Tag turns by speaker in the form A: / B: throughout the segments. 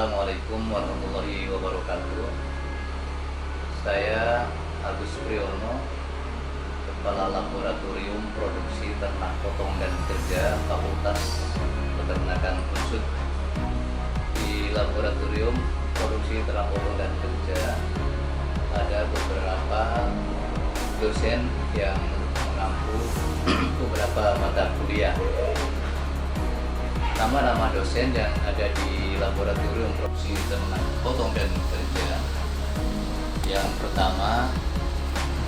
A: Assalamualaikum warahmatullahi wabarakatuh. Saya Agus Priyono, Kepala Laboratorium Produksi Ternak Potong dan Kerja Fakultas Peternakan Unsud. Di Laboratorium Produksi Ternak Potong dan Kerja ada beberapa dosen yang mengampu beberapa mata kuliah. Nama-nama dosen yang ada di Laboratorium Produksi Ternak Potong dan Kerja, yang pertama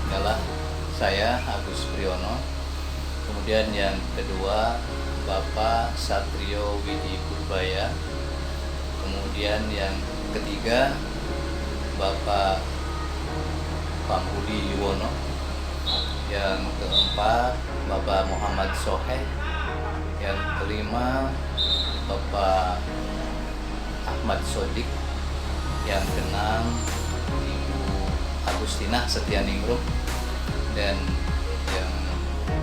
A: adalah saya Agus Priyono, kemudian yang kedua Bapak Satrio Widi Purbaya, kemudian yang ketiga Bapak Pambudi Yuwono, yang keempat Bapak Muhammad Soheh, yang kelima Bapak Ahmad Sodik, yang keenam Ibu Agustina Setianingrum, dan yang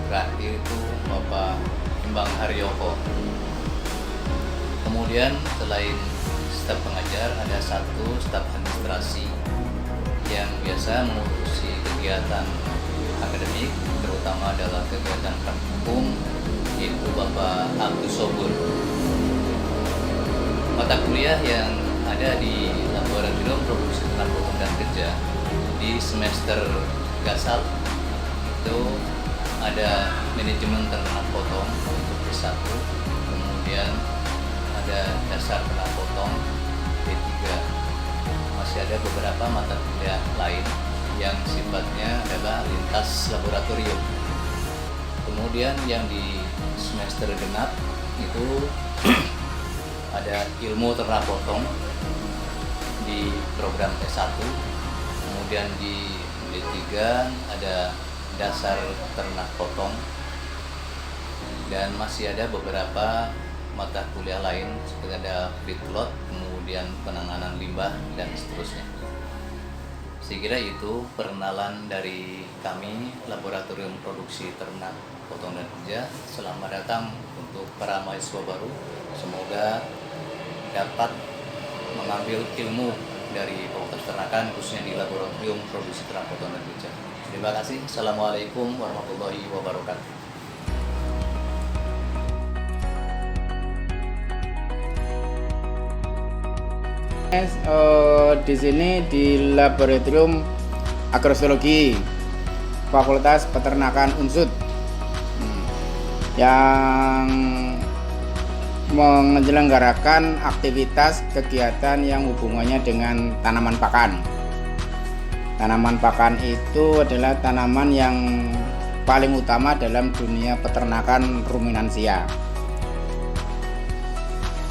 A: terakhir itu Bapak Imbang Haryoko. Kemudian selain staf pengajar ada satu staf administrasi yang biasa mengurusi kegiatan akademik, terutama adalah kegiatan praktikum, yaitu Bapak Agus Sobur. Mata kuliah yang ada di Laboratorium Produksi Ternak Potong dan Kerja di semester gasal itu ada manajemen ternak potong untuk D1, kemudian ada dasar ternak potong D3. Masih ada beberapa mata kuliah lain yang sifatnya adalah lintas laboratorium. Kemudian yang di semester genap itu ada ilmu ternak potong di program S1, kemudian di D3 ada dasar ternak potong, dan masih ada beberapa mata kuliah lain seperti ada feedlot, kemudian penanganan limbah, dan seterusnya. Saya kira itu perkenalan dari kami Laboratorium Produksi Ternak Potong dan Kerja. Selamat datang untuk para mahasiswa baru. Semoga dapat mengambil ilmu dari Fakultas Peternakan, khususnya di Laboratorium Produksi Ternak Potong dan Kerja. Terima kasih. Assalamualaikum warahmatullahi wabarakatuh.
B: Di sini di Laboratorium Agrostologi Fakultas Peternakan Unsud yang menyelenggarakan aktivitas kegiatan yang hubungannya dengan tanaman pakan. Tanaman pakan itu adalah tanaman yang paling utama dalam dunia peternakan ruminansia.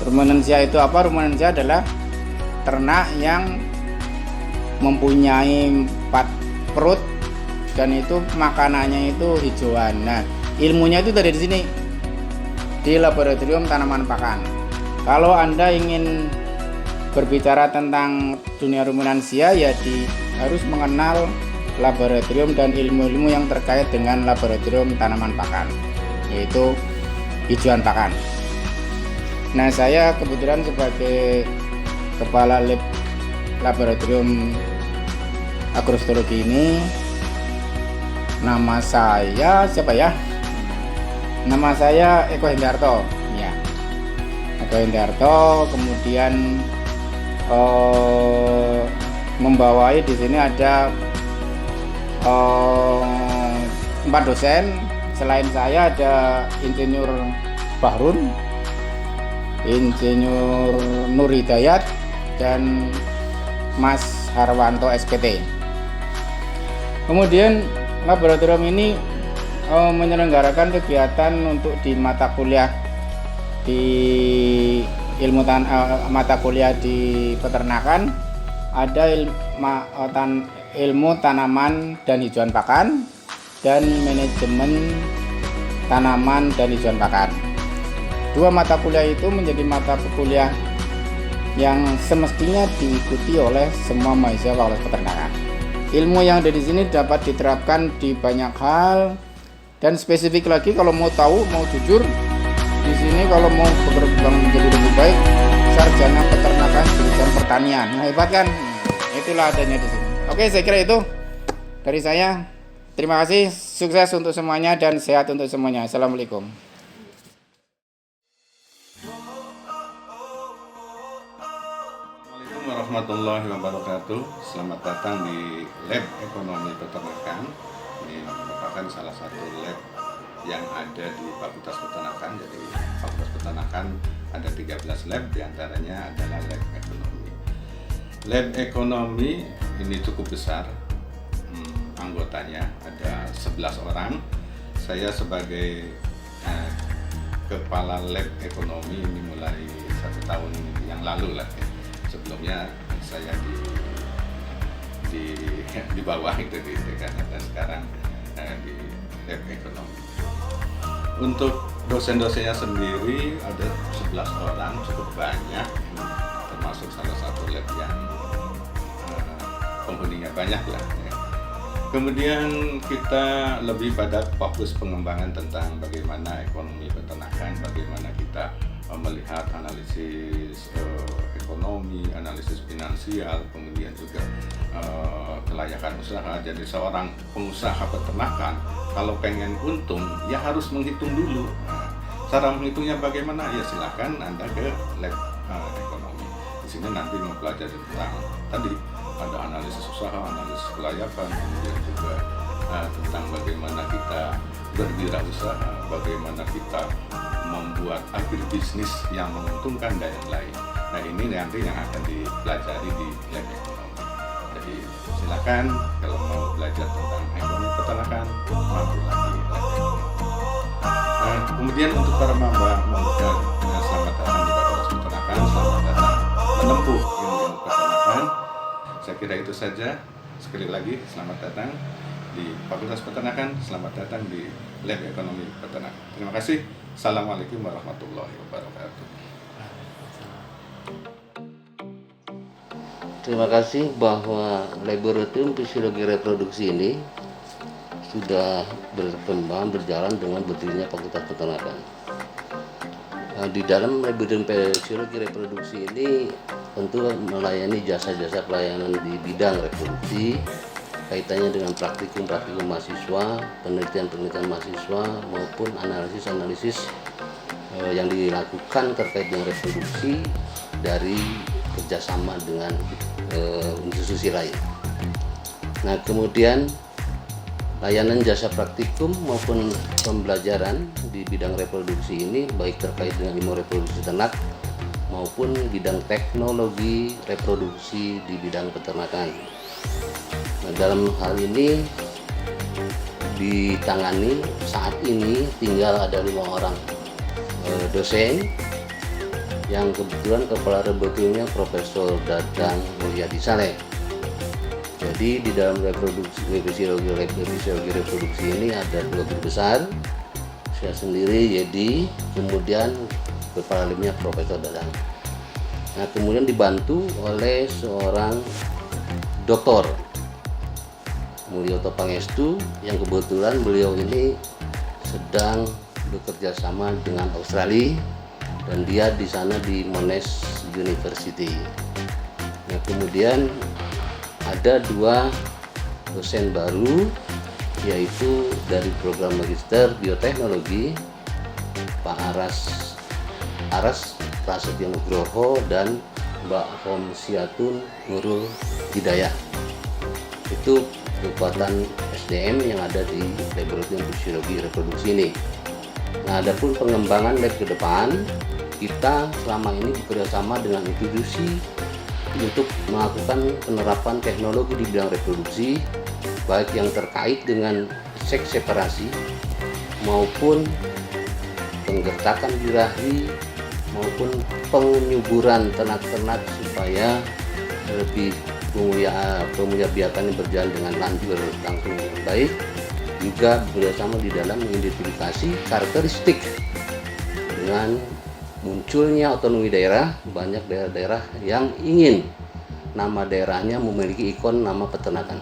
B: Ruminansia itu apa? Ruminansia adalah ternak yang mempunyai 4 perut dan itu makanannya itu hijauan. Nah, ilmunya itu dari di sini di Laboratorium Tanaman Pakan. Kalau Anda ingin berbicara tentang dunia ruminansia, ya harus mengenal laboratorium dan ilmu-ilmu yang terkait dengan Laboratorium Tanaman Pakan, yaitu hijauan pakan. Nah, saya kebetulan sebagai Kepala Lab Laboratorium Agrostologi ini, nama saya siapa ya? Nama saya Eko Hendarto, ya. Eko Hendarto, kemudian membawai di sini ada 4 dosen. Selain saya ada Insinyur Bahrun, Insinyur Nur Hidayat, dan Mas Harwanto SPT. Kemudian laboratorium ini menyelenggarakan kegiatan untuk di mata kuliah di mata kuliah di peternakan, ada ilmu tanaman dan hijauan pakan dan manajemen tanaman dan hijauan pakan. 2 mata kuliah itu menjadi mata kuliah yang semestinya diikuti oleh semua mahasiswa Fakultas Peternakan. Ilmu yang ada di sini dapat diterapkan di banyak hal. Dan spesifik lagi, kalau mau tahu, mau jujur, di sini kalau mau berkembang menjadi lebih baik, sarjana peternakan peternakan jurusan pertanian. Nah, hebat kan? Itulah adanya di sini. Oke, saya kira itu dari saya. Terima kasih, sukses untuk semuanya dan sehat untuk semuanya. Assalamualaikum.
C: Assalamualaikum warahmatullahi wabarakatuh. Selamat datang di Lab Ekonomi Peternakan. Ini merupakan salah satu lab yang ada di Fakultas Peternakan. Jadi Fakultas Peternakan ada 13 lab, diantaranya adalah Lab Ekonomi. Lab Ekonomi ini cukup besar, anggotanya ada 11 orang. Saya sebagai kepala Lab Ekonomi ini mulai 1 tahun yang lalu lah ya. Sebelumnya saya di bawah itu di TKN dan sekarang di Lab Ekonomi. Untuk dosen-dosennya sendiri ada 11 orang, cukup banyak, termasuk salah satu lab yang penghuninya banyak lah ya. Kemudian kita lebih pada fokus pengembangan tentang bagaimana ekonomi peternakan, bagaimana kita melihat analisis ekonomi, analisis finansial, kemudian juga kelayakan usaha. Jadi seorang pengusaha peternakan kalau pengen untung ya harus menghitung dulu. Nah, cara menghitungnya bagaimana? Ya silakan Anda ke lab ekonomi. Di sini nanti mempelajari tentang tadi ada analisis usaha, analisis kelayakan, kemudian juga tentang bagaimana kita berwirausaha, bagaimana kita membuat agribisnis yang menguntungkan dan yang lain. Nah ini nanti yang akan dipelajari di lab ekonomi. Jadi silakan kalau mau belajar tentang ekonomi peternakan, mampirlah di lab ekonomi. Kemudian untuk para maba muda, selamat datang di Fakultas Peternakan, selamat datang menempuh ilmu peternakan. Saya kira itu saja. Sekali lagi selamat datang di Fakultas Peternakan, selamat datang di Lab Ekonomi Peternakan. Terima kasih. Assalamualaikum warahmatullahi wabarakatuh.
D: Terima kasih bahwa laboratorium fisiologi reproduksi ini sudah berkembang berjalan dengan berdirinya Fakultas Peternakan. Nah, di dalam laboratorium fisiologi reproduksi ini tentu melayani jasa-jasa pelayanan di bidang reproduksi, kaitannya dengan praktikum-praktikum mahasiswa, penelitian-penelitian mahasiswa maupun analisis-analisis yang dilakukan terkait dengan reproduksi dari kerjasama dengan institusi lain. Nah kemudian layanan jasa praktikum maupun pembelajaran di bidang reproduksi ini baik terkait dengan ilmu reproduksi ternak maupun bidang teknologi reproduksi di bidang peternakan. Nah, dalam hal ini ditangani saat ini tinggal ada 5 orang dosen yang kebetulan kepala laboratoriumnya Profesor Dadang Mulyadi Saleh. Jadi di dalam fisiologi reproduksi ini ada 2 guru besar, saya sendiri Yedi, kemudian kepala labnya Profesor Dadang. Nah kemudian dibantu oleh seorang doktor Mulyoto Pangestu yang kebetulan beliau ini sedang bekerja sama dengan Australia dan dia di sana di Monash University. Nah kemudian ada 2 dosen baru yaitu dari program magister bioteknologi Pak Aras Prasetyo Nugroho dan Mbak Homsiatun Nurul Hidayah. Itu kekuatan SDM yang ada di laboratorium fisiologi reproduksi ini. Nah, adapun pengembangan lab ke depan, kita selama ini bekerjasama dengan institusi untuk melakukan penerapan teknologi di bidang reproduksi, baik yang terkait dengan seks separasi maupun penggertakan birahi maupun penyuburan ternak-ternak supaya lebih pemuyabiakan yang berjalan dengan lanjut langsung dengan baik. Juga bekerjasama di dalam mengidentifikasi karakteristik dengan munculnya otonomi daerah. Banyak daerah-daerah yang ingin nama daerahnya memiliki ikon nama peternakan.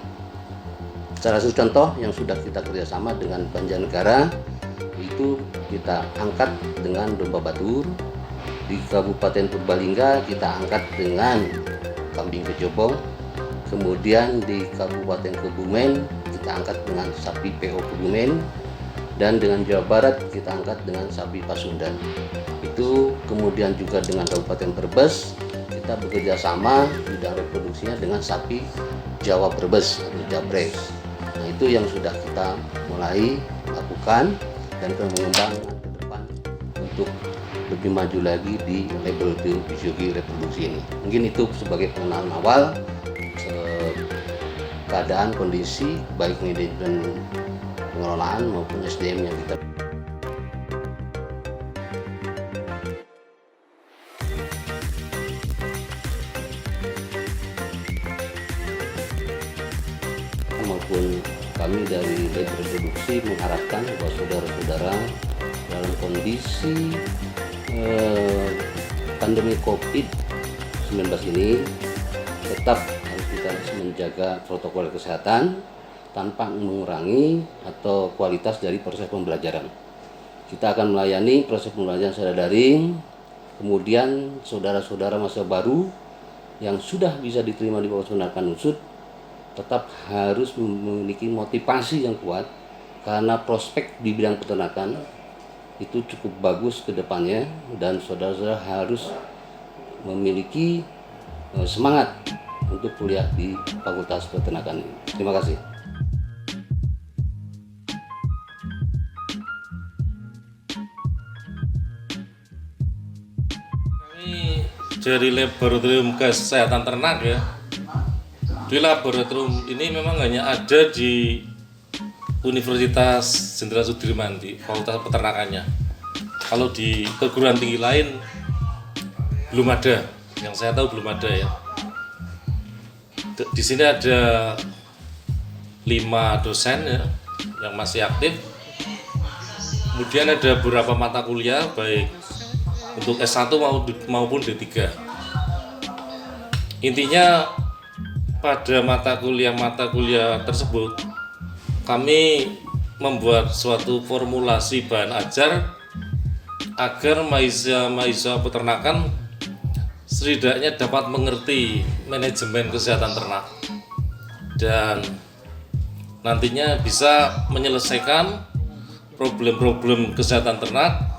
D: Salah satu contoh yang sudah kita kerjasama dengan Banjarnegara itu kita angkat dengan domba batur Di Kabupaten Purbalingga kita angkat dengan kambing kecopong. Kemudian di Kabupaten Kebumen kita angkat dengan sapi PO Kebumen. Dan dengan Jawa Barat kita angkat dengan sapi Pasundan. Itu kemudian juga dengan Kabupaten Brebes kita bekerja sama bidang reproduksinya dengan sapi Jawa Brebes atau Jabres. Nah, itu yang sudah kita mulai lakukan dan akan mengembangkan ke depan untuk lebih maju lagi di laboratorium fisiologi reproduksi ini. Mungkin itu sebagai pengenalan awal keadaan kondisi baik manajemen pengelolaan maupun SDM yang kita. Maupun kami dari lab reproduksi mengharapkan bahwa saudara-saudara dalam kondisi pandemi COVID-19 ini tetap harus kita harus menjaga protokol kesehatan tanpa mengurangi atau kualitas dari proses pembelajaran. Kita akan melayani proses pembelajaran secara daring, kemudian saudara-saudara masa baru yang sudah bisa diterima di bawah peternakan UNSUD tetap harus memiliki motivasi yang kuat karena prospek di bidang peternakan itu cukup bagus ke depannya dan saudara-saudara harus memiliki semangat untuk kuliah di Fakultas Peternakan ini. Terima kasih.
E: Kami dari Laboratorium Kesehatan Ternak ya. Di laboratorium ini memang hanya ada di Universitas Jenderal Sudirman di Fakultas Peternakannya. Kalau di perguruan tinggi lain belum ada, yang saya tahu belum ada ya. Di sini ada 5 dosen ya, yang masih aktif. Kemudian ada beberapa mata kuliah baik untuk S1 maupun D3. Intinya pada mata kuliah tersebut kami membuat suatu formulasi bahan ajar agar mahasiswa peternakan setidaknya dapat mengerti manajemen kesehatan ternak dan nantinya bisa menyelesaikan problem-problem kesehatan ternak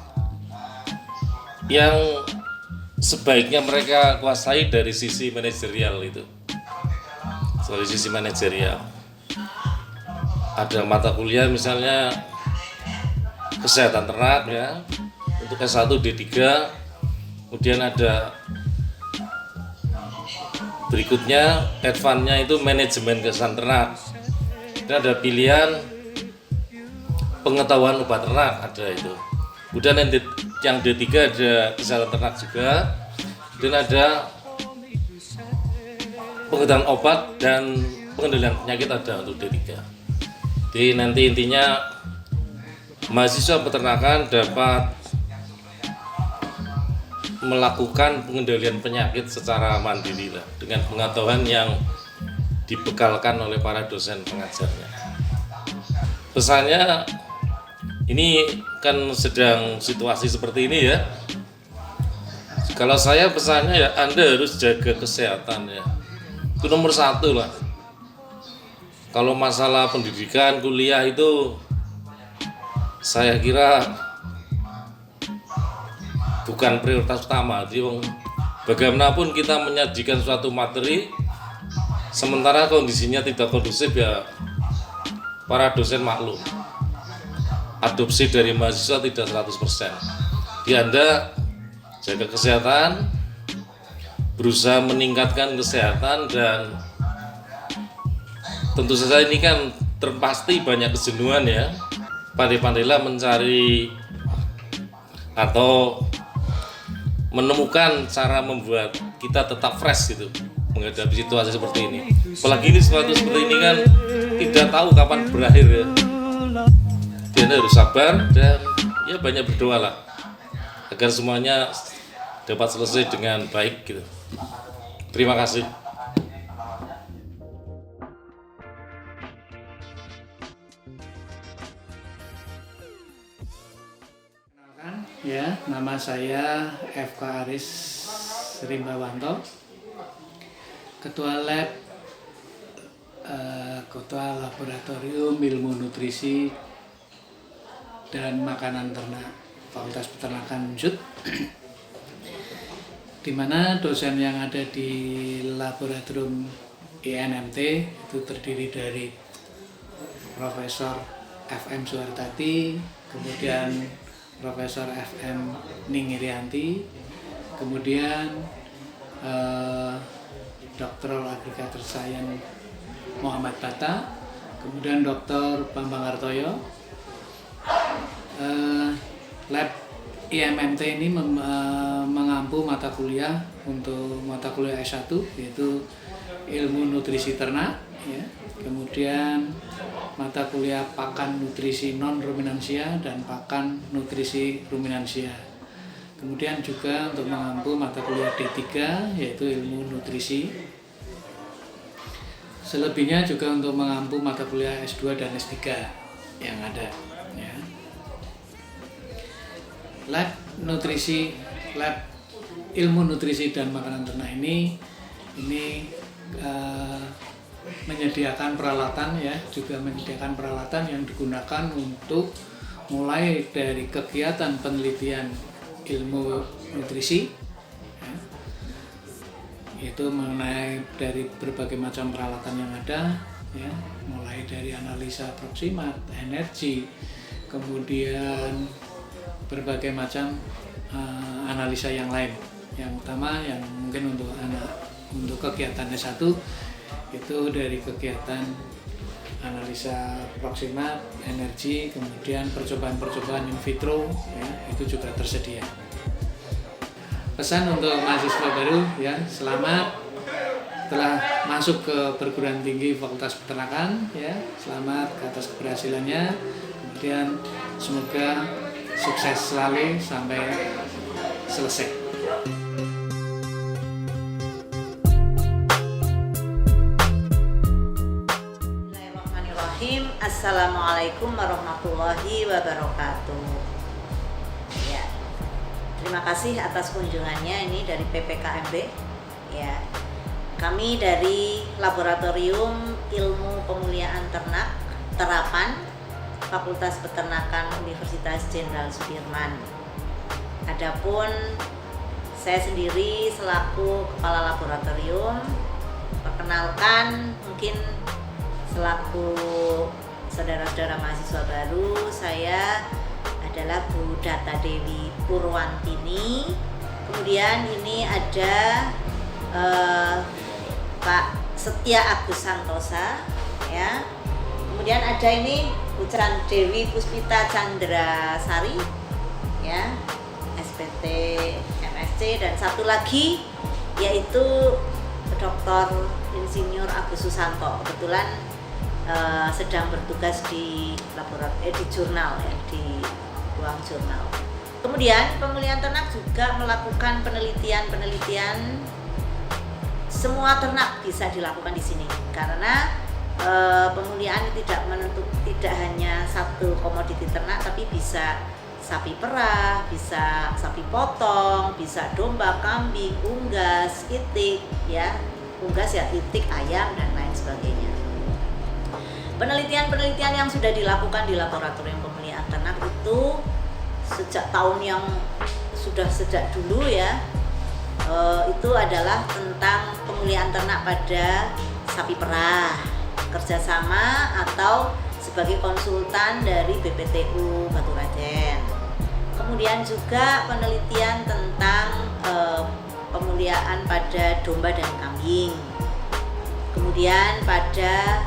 E: yang sebaiknya mereka kuasai dari sisi manajerial itu. Dari sisi manajerial. Ada mata kuliah misalnya kesehatan ternak ya untuk S1 D3, kemudian ada berikutnya advance-nya itu manajemen kesehatan ternak. Dan ada pilihan pengetahuan obat ternak ada itu. Kemudian yang D3 ada kesehatan ternak juga, dan ada pengetahuan obat dan pengendalian penyakit ada untuk D3. Jadi nanti intinya mahasiswa peternakan dapat melakukan pengendalian penyakit secara mandiri lah, dengan pengetahuan yang dibekalkan oleh para dosen pengajarnya. Pesannya ini kan sedang situasi seperti ini ya. Kalau saya pesannya ya Anda harus jaga kesehatan ya. Itu nomor 1 lah. Kalau masalah pendidikan, kuliah itu saya kira bukan prioritas utama. Jadi bagaimanapun kita menyajikan suatu materi, sementara kondisinya tidak kondusif ya para dosen maklum. Adopsi dari mahasiswa tidak 100%. Di Anda jaga kesehatan, berusaha meningkatkan kesehatan, dan tentu saja ini kan terpasti banyak kejenuhan ya. Pandai-pandailah mencari atau menemukan cara membuat kita tetap fresh gitu menghadapi situasi seperti ini. Apalagi ini sesuatu seperti ini kan tidak tahu kapan berakhir ya. Jadi harus sabar dan ya banyak berdoa lah agar semuanya dapat selesai dengan baik gitu. Terima kasih.
F: Ya, Nama saya FK Aris Rimbawanto, Ketua Laboratorium Ilmu Nutrisi dan Makanan Ternak Fakultas Peternakan UNSUD, di mana dosen yang ada di Laboratorium INMT itu terdiri dari Profesor FM Suhartati, kemudian Profesor FM Ningirianti, kemudian Doktor Agriculture Science Muhammad Bata, kemudian Dr. Bambang Hartoyo. Lab IMMT ini mengampu mata kuliah untuk mata kuliah S1, yaitu Ilmu Nutrisi Ternak, ya. Kemudian mata kuliah Pakan Nutrisi Non Ruminansia dan Pakan Nutrisi Ruminansia. Kemudian juga untuk mengampu mata kuliah D3, yaitu Ilmu Nutrisi. Selebihnya juga untuk mengampu mata kuliah S2 dan S3 yang ada, ya. Lab Ilmu Nutrisi dan Makanan Ternak ini menyediakan peralatan, ya, juga menyediakan peralatan yang digunakan untuk mulai dari kegiatan penelitian ilmu nutrisi, ya, yaitu mengenai dari berbagai macam peralatan yang ada, ya, mulai dari analisa proksimat, energi, kemudian berbagai macam analisa yang lain. Yang utama yang mungkin untuk kegiatan S1 itu dari kegiatan analisa proksimat, energi, kemudian percobaan-percobaan in vitro, ya, itu juga tersedia. Pesan untuk mahasiswa baru, ya, selamat telah masuk ke perguruan tinggi Fakultas Peternakan, ya, selamat atas keberhasilannya. Kemudian semoga sukses selalu sampai selesai.
G: Assalamualaikum warahmatullahi wabarakatuh. Ya, terima kasih atas kunjungannya ini dari PPKMB. Ya, kami dari Laboratorium Ilmu Pemuliaan Ternak Terapan Fakultas Peternakan Universitas Jenderal Sudirman. Adapun saya sendiri selaku kepala laboratorium, perkenalkan mungkin selaku saudara-saudara mahasiswa baru, saya adalah Bu Data Dewi Purwantini. Kemudian ini ada Pak Setia Agus Santosa, ya. Kemudian ada ini Bu Dewi Puspita Chandrasari, ya, SPT MSc, dan satu lagi yaitu Dr. Insinyur Agus Susanto, kebetulan sedang bertugas di di jurnal, ya, di ruang jurnal. Kemudian pemulihan ternak juga melakukan penelitian. Semua ternak bisa dilakukan di sini karena pemulihan tidak hanya satu komoditi ternak, tapi bisa sapi perah, bisa sapi potong, bisa domba, kambing, unggas, itik, ya, unggas ya, itik, ayam, dan lain sebagainya. Penelitian yang sudah dilakukan di laboratorium pemulihan ternak itu sejak dulu, ya, itu adalah tentang pemulihan ternak pada sapi perah, kerjasama atau sebagai konsultan dari BPTU Batu Raden. Kemudian juga penelitian tentang pemulihan pada domba dan kambing. Kemudian pada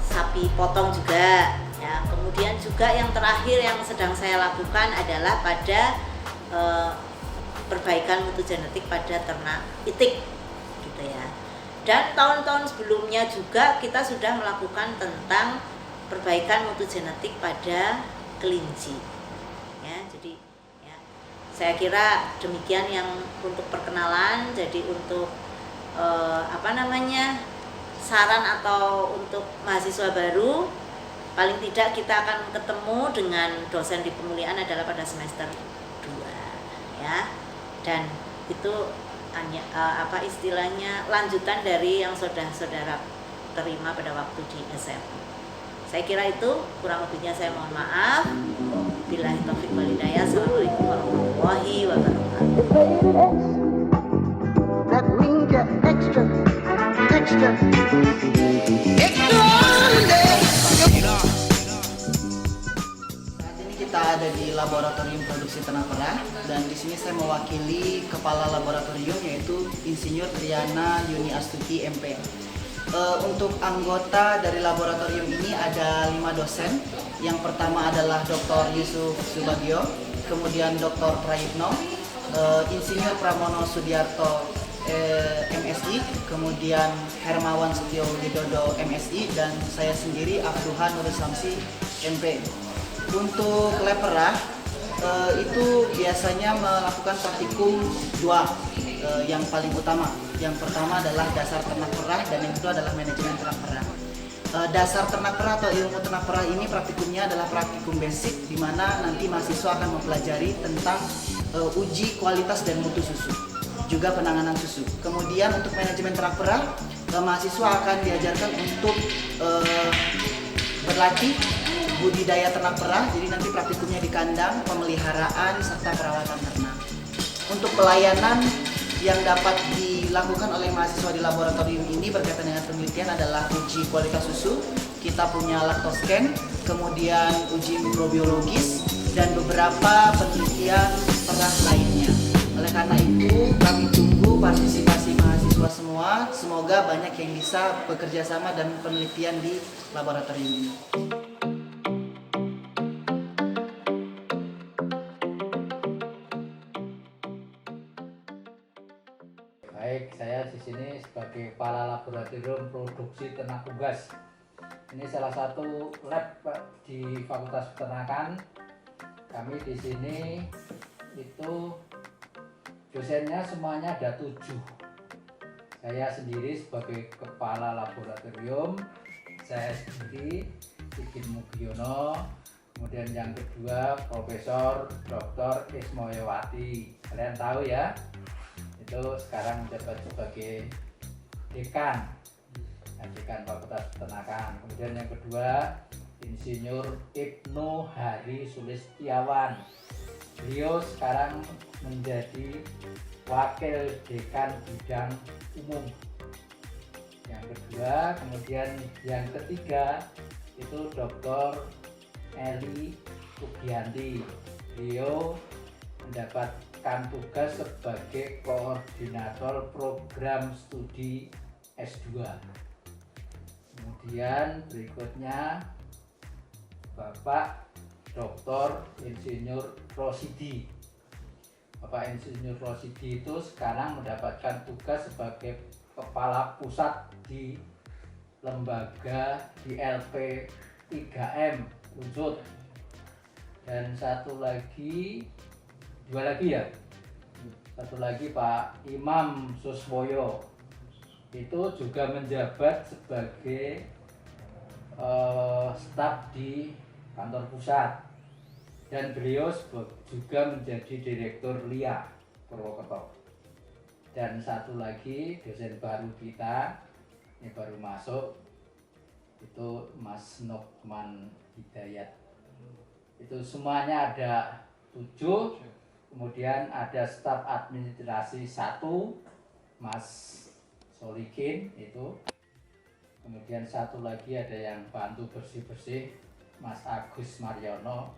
G: sapi potong juga, ya. Kemudian juga yang terakhir yang sedang saya lakukan adalah pada perbaikan mutu genetik pada ternak itik, gitu ya. Dan tahun-tahun sebelumnya juga kita sudah melakukan tentang perbaikan mutu genetik pada kelinci, ya. Jadi, ya, saya kira demikian yang untuk perkenalan. Jadi untuk saran atau untuk mahasiswa baru, paling tidak kita akan ketemu dengan dosen di pemulihan adalah pada semester 2. ya. Dan itu hanya istilahnya lanjutan dari yang saudara terima pada waktu di SMA. Saya kira itu, kurang lebihnya saya mohon maaf. Billahi taufiq wal hidayah. Assalamualaikum warahmatullahi wabarakatuh.
H: That means you're extra.
I: Saat ini kita ada di laboratorium produksi ternak perah dan di sini saya mewakili kepala laboratorium yaitu Insinyur Triana Yuni Astuti MP. Untuk anggota dari laboratorium ini ada 5 dosen. Yang pertama adalah Dr. Yusuf Subagio, kemudian Dr. Prayitno, Insinyur Pramono Sudiarto MSI, kemudian Hermawan Setio Widodo MSI, dan saya sendiri Abduhan Nur Samsi MP. Untuk lab perah itu biasanya melakukan praktikum 2 yang paling utama. Yang pertama adalah dasar ternak perah dan yang kedua adalah manajemen ternak perah. Dasar ternak perah atau ilmu ternak perah ini praktikumnya adalah praktikum basic, di mana nanti mahasiswa akan mempelajari tentang uji kualitas dan mutu susu, juga penanganan susu. Kemudian untuk manajemen ternak perah, mahasiswa akan diajarkan untuk berlatih budidaya ternak perah. Jadi nanti praktikumnya di kandang, pemeliharaan serta perawatan ternak. Untuk pelayanan yang dapat dilakukan oleh mahasiswa di laboratorium ini berkaitan dengan penelitian adalah uji kualitas susu, kita punya laktoscan, kemudian uji mikrobiologis, dan beberapa penelitian perah lainnya. Oleh karena itu, kami tunggu partisipasi mahasiswa semua. Semoga banyak yang bisa bekerja sama dan penelitian di laboratorium ini.
B: Baik, saya di sini sebagai kepala laboratorium produksi ternak unggas. Ini salah satu lab di Fakultas Peternakan. Kami di sini itu dosennya semuanya ada 7. Saya sendiri sebagai kepala laboratorium, saya sendiri Sigit Mugiono, kemudian yang kedua Profesor Dr. Ismoyawati. Kalian tahu ya, itu sekarang menjabat sebagai dekan Fakultas Peternakan. Kemudian yang kedua Insinyur Ibnu Hari Sulistiawan. Beliau sekarang menjadi wakil dekan bidang umum. Yang kedua, kemudian yang ketiga itu Dr. Eli Sugianti. Beliau mendapatkan tugas sebagai koordinator program studi S2. Kemudian berikutnya Bapak Dr. Insinyur Rosidi. Bapak Insinyur Rosidi itu sekarang mendapatkan tugas sebagai kepala pusat di lembaga di LP 3M Unsut. Dan satu lagi Pak Imam Suswoyo itu juga menjabat sebagai staf di kantor pusat, dan beliau juga menjadi direktur LIA Purwokerto. Dan satu lagi dosen baru kita, ini baru masuk, itu Mas Nokman Hidayat. Itu semuanya ada 7. Kemudian ada staf administrasi 1, Mas Solikin itu. Kemudian satu lagi ada yang bantu bersih-bersih, Mas Agus Mariono.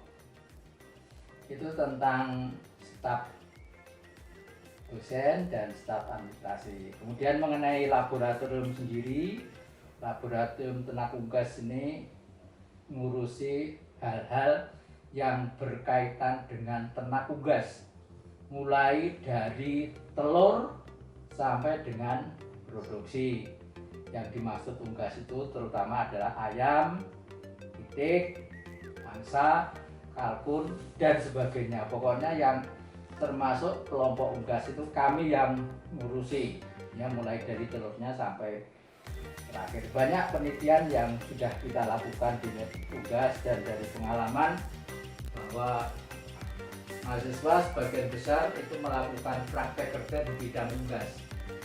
B: Itu tentang staf dosen dan staf administrasi. Kemudian mengenai laboratorium sendiri, laboratorium ternak unggas ini ngurusi hal-hal yang berkaitan dengan ternak unggas, mulai dari telur sampai dengan produksi. Yang dimaksud unggas itu terutama adalah ayam, itik, angsa, kalkun, dan sebagainya. Pokoknya yang termasuk kelompok unggas itu kami yang ngurusi, ya, mulai dari telurnya sampai terakhir. Banyak penelitian yang sudah kita lakukan di unggas, dan dari pengalaman bahwa
F: Mahasiswa sebagian besar itu melakukan praktek kerja di bidang unggas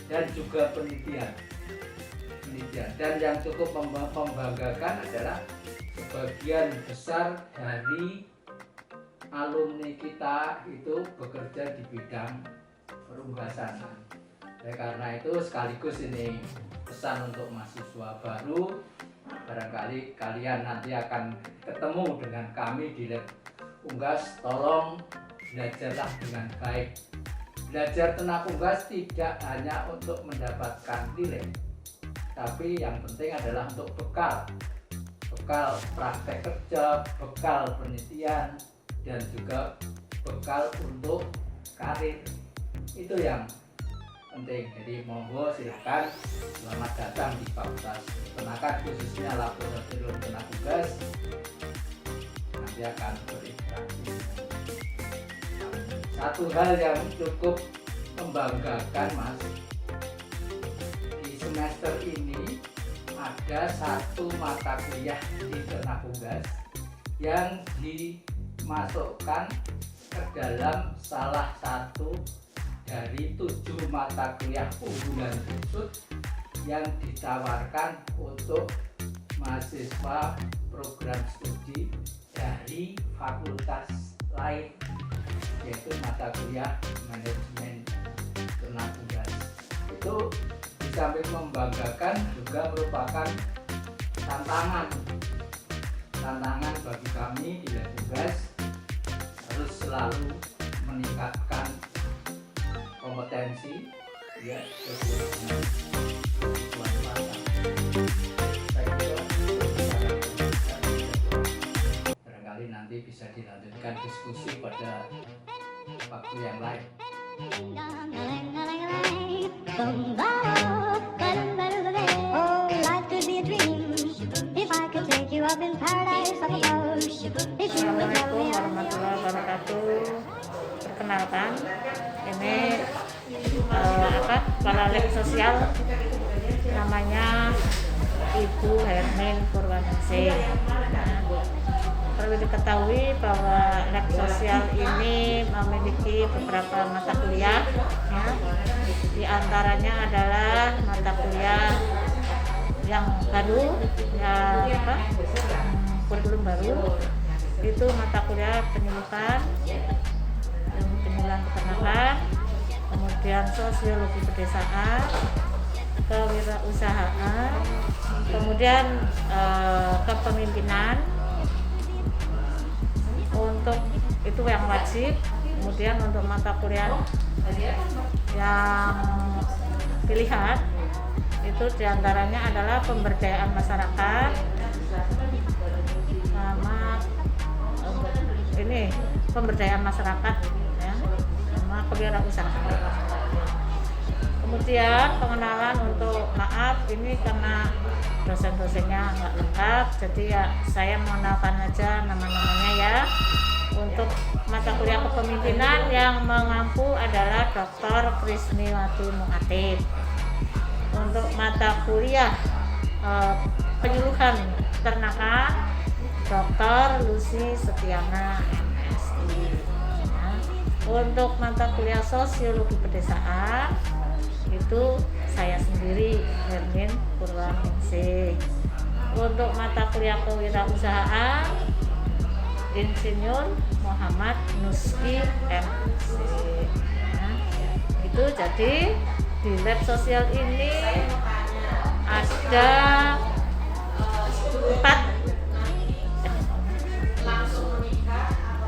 F: dan juga penelitian. Dan yang cukup membanggakan adalah sebagian besar dari alumni kita itu bekerja di bidang perunggasan. Karena itu sekaligus ini pesan untuk mahasiswa baru, barangkali kalian nanti akan ketemu dengan kami di lab unggas, tolong belajarlah dengan baik. Belajar tentang unggas tidak hanya untuk mendapatkan nilai, tapi yang penting adalah untuk bekal praktek kerja, bekal penelitian, dan juga bekal untuk karir. Itu yang penting. Jadi monggo silakan, selamat datang di Fakultas Peternakan, khususnya Laboratorium Ternak Unggas. Nanti akan berinteraksi. Satu hal yang cukup membanggakan, Mas, di semester ini ada satu mata kuliah di Ternak Unggas yang dimasukkan ke dalam salah satu dari 7 mata kuliah unggulan khusus yang ditawarkan untuk mahasiswa program studi dari fakultas lain, yaitu mata kuliah manajemen ternak unggas. Itu di samping membanggakan juga merupakan tantangan bagi kami di lab unggas, harus selalu meningkatkan kompetensi ya sesuai dengan kebutuhan. Saya kira barangkali nanti bisa dilanjutkan diskusi pada waktu yang lain.
J: Assalamualaikum warahmatullahi wabarakatuh. Perkenalkan, ini kepala lab sosial, namanya Ibu Hermin Purwaningsih. Perlu diketahui bahwa lab sosial ini memiliki beberapa mata kuliah, ya. Di antaranya adalah mata kuliah yang baru, kurikulum baru, itu mata kuliah penyuluhan peternakan, kemudian sosiologi pedesaan, kewirausahaan, kemudian kepemimpinan. Untuk itu yang wajib. Kemudian untuk mata kuliah yang pilihan itu diantaranya adalah pemberdayaan masyarakat, sama ini pemberdayaan masyarakat, ya, sama kewirausahaan. Kemudian pengenalan untuk, maaf ini karena dosen-dosennya nggak lengkap, jadi ya saya mengenalkan aja nama-namanya ya. Untuk mata kuliah kepemimpinan yang mengampu adalah Dr. Krisniwati Muatib. Untuk mata kuliah penyuluhan peternakan, Dr. Lucy Setiana MSI. Ya. Untuk mata kuliah sosiologi pedesaan itu saya sendiri, Hermin Purwaningsih. Untuk mata kuliah kewirausahaan, Insinyur Muhammad Nuski MSc. Nah, itu jadi di lab sosial ini ada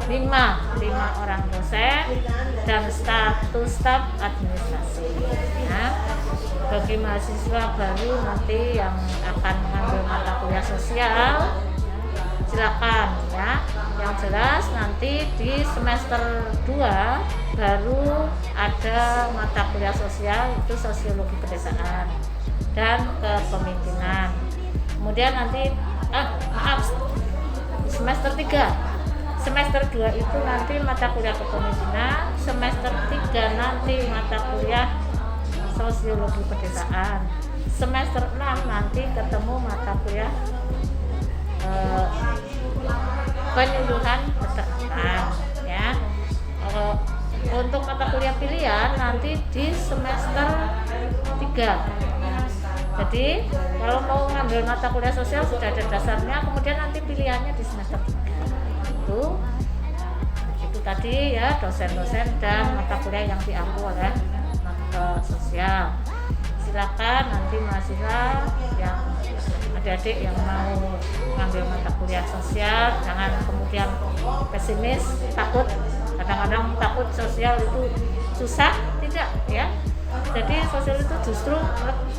J: 5 orang dosen dan 1 staf administrasi. Nah, bagi mahasiswa baru nanti yang akan mengambil mata kuliah sosial, silakan ya. Yang jelas nanti di semester 2 baru ada mata kuliah sosial, itu sosiologi pedesaan dan kepemimpinan. Kemudian nanti semester 3. Semester 2 itu nanti mata kuliah kepemimpinan, semester 3 nanti mata kuliah sosiologi pedesaan. Semester 6 nanti ketemu mata kuliah penyuluhan peternakan, ya. untuk mata kuliah pilihan nanti di semester 3. Jadi kalau mau ngambil mata kuliah sosial sudah ada dasarnya, kemudian nanti pilihannya di semester 3. Itu tadi ya dosen-dosen dan mata kuliah yang diambil oleh mata sosial. Silakan nanti mahasiswa yang adik-adik yang mau ngambil mata kuliah sosial jangan kemudian pesimis, takut. Kadang-kadang takut sosial itu susah, tidak ya. Jadi sosial itu justru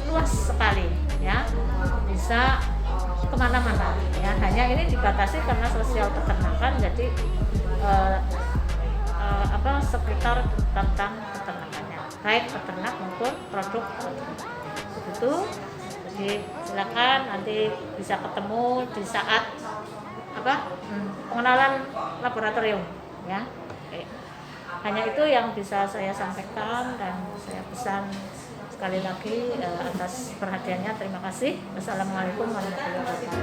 J: luas sekali ya, bisa kemana-mana ya. Hanya ini dibatasi karena sosial peternakan, jadi seputar tentang peternakannya, baik peternak maupun produk begitu. Jadi silakan nanti bisa ketemu di saat pengenalan laboratorium ya. Hanya itu yang bisa saya sampaikan dan saya pesan sekali lagi atas perhatiannya. Terima kasih. Wassalamualaikum warahmatullahi wabarakatuh.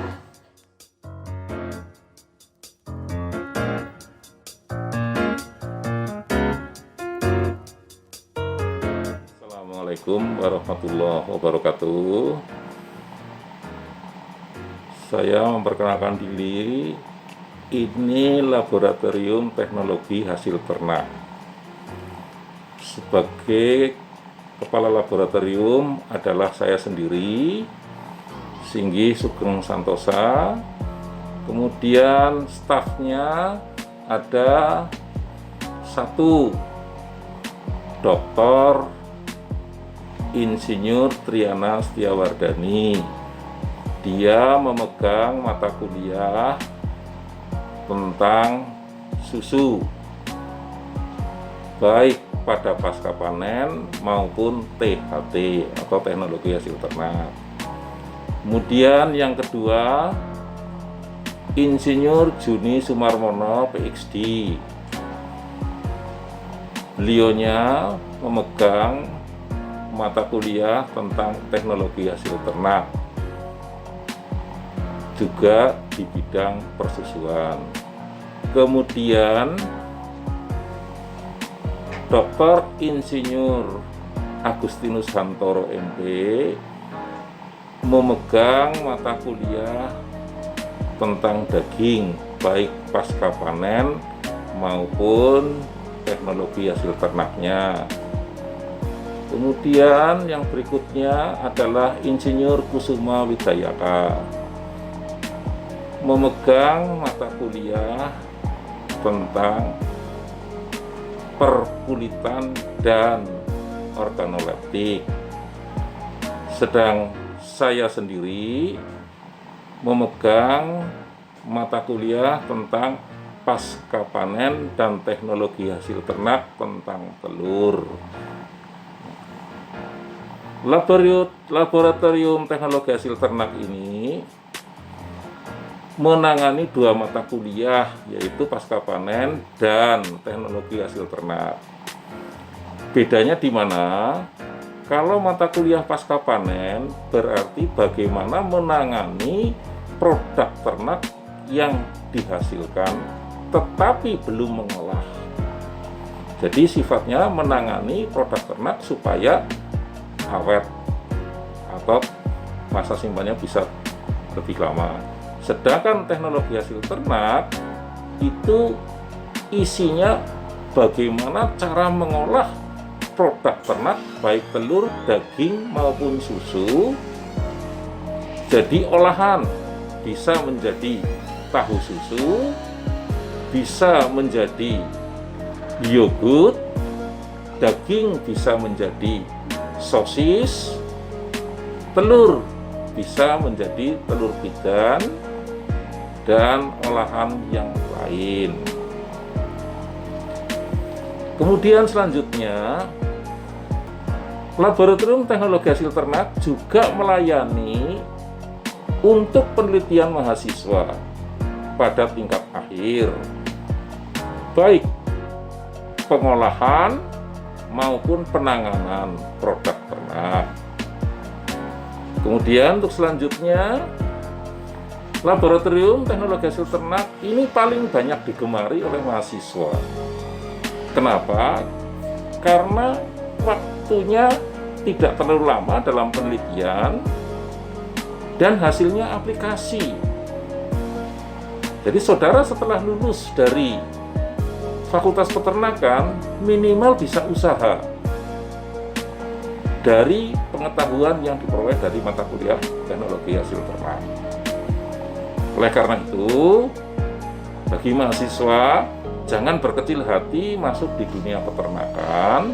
K: Assalamualaikum warahmatullahi wabarakatuh. Saya memperkenalkan diri. Ini Laboratorium Teknologi Hasil Ternak. Sebagai kepala laboratorium adalah saya sendiri, Singgi Sugeng Santosa. Kemudian stafnya ada 1 Dr. Insinyur Triana Setiawardani. Dia memegang mata kuliah tentang susu, baik pada pasca panen maupun THT atau teknologi hasil ternak. Kemudian yang kedua, Insinyur Juni Sumarmono PhD. Beliaunya memegang mata kuliah tentang teknologi hasil ternak, juga di bidang persusuan. Kemudian Dr. Insinyur Agustinus Hantoro MP memegang mata kuliah tentang daging, baik pasca panen maupun teknologi hasil ternaknya. Kemudian yang berikutnya adalah Insinyur Kusuma Widayaka, memegang mata kuliah tentang perkulitan dan organoleptik. Sedang saya sendiri memegang mata kuliah tentang pasca panen dan teknologi hasil ternak tentang telur. Laboratorium Teknologi Hasil Ternak ini menangani 2 mata kuliah, yaitu pasca panen dan teknologi hasil ternak. Bedanya di mana? Kalau mata kuliah pasca panen berarti bagaimana menangani produk ternak yang dihasilkan tetapi belum mengolah. Jadi sifatnya menangani produk ternak supaya awet atau masa simpannya bisa lebih lama. Sedangkan teknologi hasil ternak itu isinya bagaimana cara mengolah produk ternak baik telur, daging maupun susu jadi olahan, bisa menjadi tahu susu, bisa menjadi yogurt, daging bisa menjadi sosis, telur bisa menjadi telur pidan dan olahan yang lain. Kemudian selanjutnya, Laboratorium Teknologi Hasil Ternak juga melayani untuk penelitian mahasiswa pada tingkat akhir, baik pengolahan maupun penanganan produk ternak. Kemudian untuk selanjutnya, Laboratorium Teknologi Hasil Ternak ini paling banyak digemari oleh mahasiswa. Kenapa? Karena waktunya tidak terlalu lama dalam penelitian dan hasilnya aplikasi. Jadi saudara setelah lulus dari Fakultas Peternakan minimal bisa usaha dari pengetahuan yang diperoleh dari mata kuliah teknologi hasil ternak. Oleh karena itu, bagi mahasiswa jangan berkecil hati masuk di dunia peternakan,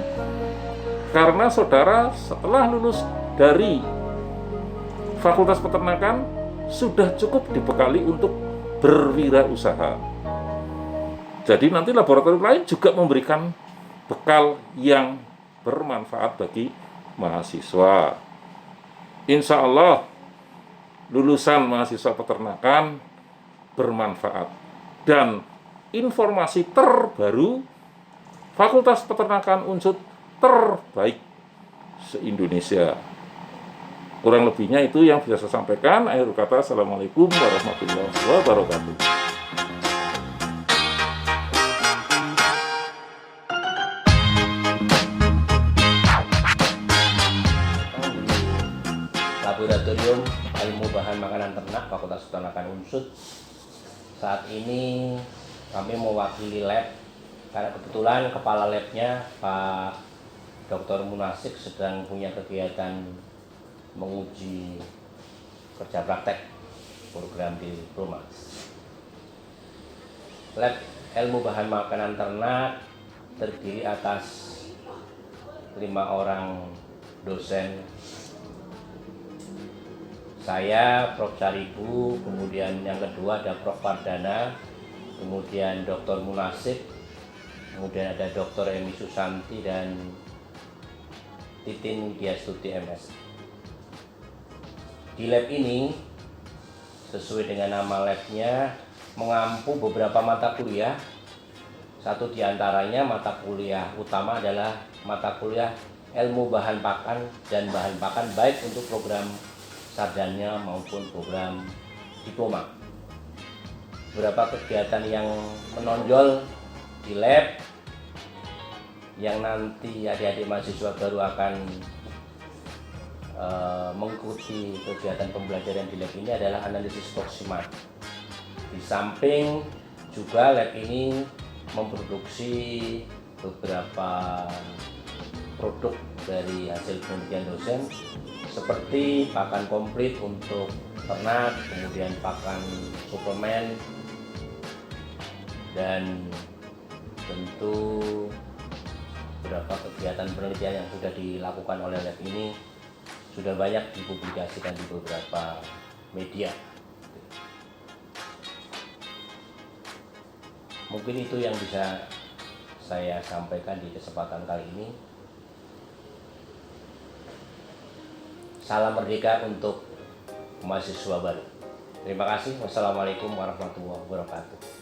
K: karena saudara setelah lulus dari Fakultas Peternakan sudah cukup dibekali untuk berwirausaha. Jadi nanti laboratorium lain juga memberikan bekal yang bermanfaat bagi mahasiswa. Insya Allah lulusan mahasiswa peternakan bermanfaat. Dan informasi terbaru, Fakultas Peternakan Unsud terbaik se-Indonesia. Kurang lebihnya itu yang bisa saya sampaikan. Akhir kata, Assalamualaikum warahmatullahi wabarakatuh.
L: Laboratorium Ilmu Bahan Makanan Ternak Fakultas Peternakan Unsud. Saat ini kami mewakili lab karena kebetulan kepala labnya Pak Dr. Munasik sedang punya kegiatan menguji kerja praktek program di Promas. Lab Ilmu Bahan Makanan Ternak terdiri atas 5 orang dosen. Saya, Prof. Saribu, kemudian yang kedua ada Prof. Pardana, kemudian Dr. Munasik, kemudian ada Dr. Emi Susanti dan Titin Widyastuti MS. Di lab ini, sesuai dengan nama labnya, mengampu beberapa mata kuliah. Satu di antaranya mata kuliah utama adalah mata kuliah Ilmu Bahan Pakan dan Bahan Pakan, baik untuk program sarjana maupun program diploma. Beberapa kegiatan yang menonjol di lab yang nanti adik-adik mahasiswa baru akan mengikuti kegiatan pembelajaran di lab ini adalah analisis toksimat. Di samping juga lab ini memproduksi beberapa produk dari hasil penelitian dosen seperti pakan komplit untuk ternak, kemudian pakan suplemen, dan tentu beberapa kegiatan penelitian yang sudah dilakukan oleh lab ini sudah banyak dipublikasikan di beberapa media. Mungkin itu yang bisa saya sampaikan di kesempatan kali ini. Salam merdeka untuk mahasiswa baru. Terima kasih. Wassalamualaikum warahmatullahi wabarakatuh.